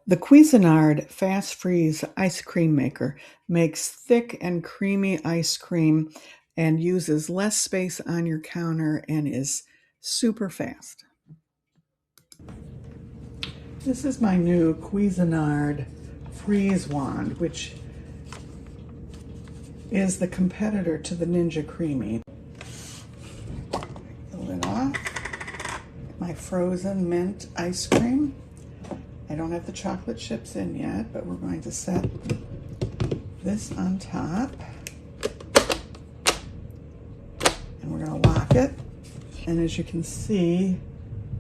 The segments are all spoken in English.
The Cuisinart Fast Freeze ice cream maker makes thick and creamy ice cream and uses less space on your counter and is super fast. This is my new Cuisinart Freeze Wand, which is the competitor to the Ninja Creamy. The lid off. My frozen mint ice cream. I don't have the chocolate chips in yet, but we're going to set this on top. And we're going to lock it. And as you can see,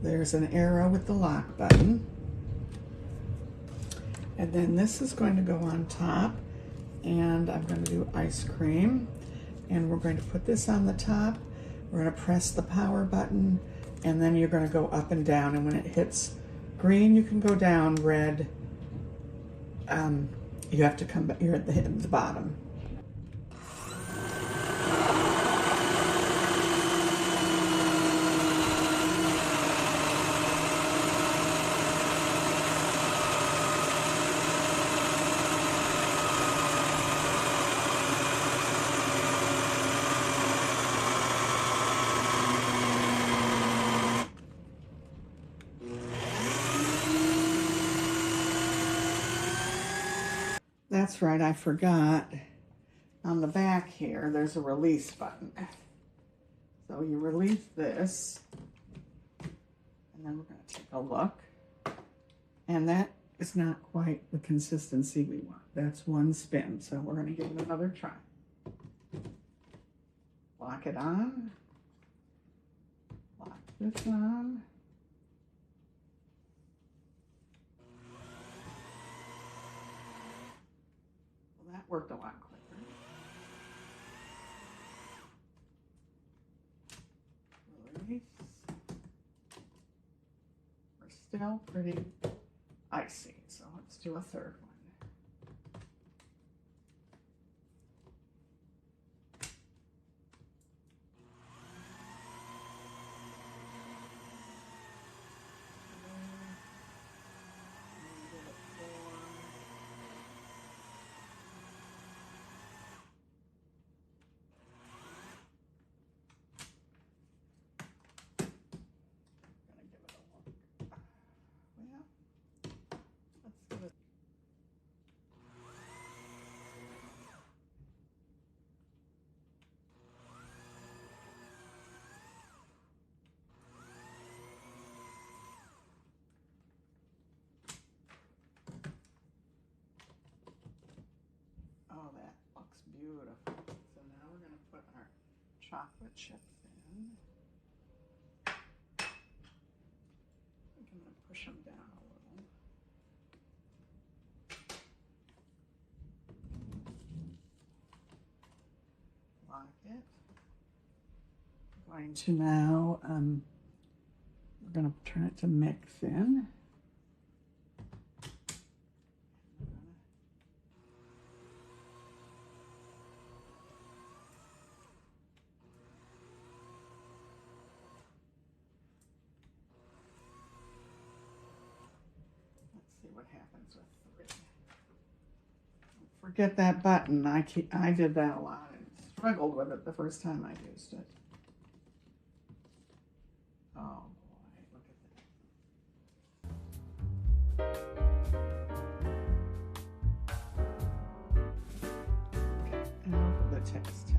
there's an arrow with the lock button. And then this is going to go on top. And I'm going to do ice cream. And we're going to put this on the top. We're going to press the power button. And then you're going to go up and down. And when it hits green, you can go down. Red, you have to come back. You're at the bottom. That's right, I forgot. On the back here, there's a release button. So you release this, and then we're going to take a look. And that is not quite the consistency we want. That's one spin, so we're going to give it another try. Lock it on. Lock this on. That worked a lot quicker. Release. We're still pretty icy, so let's do a third one. Oh, that looks beautiful. So now we're going to put our chocolate chips in. I'm going to push them down a little. Lock it. I'm going to now, we're going to turn it to mix in. What happens with 3. Forget that button. I did that a lot and struggled with it the first time I used it. Oh boy, look at that. Okay, now for the test.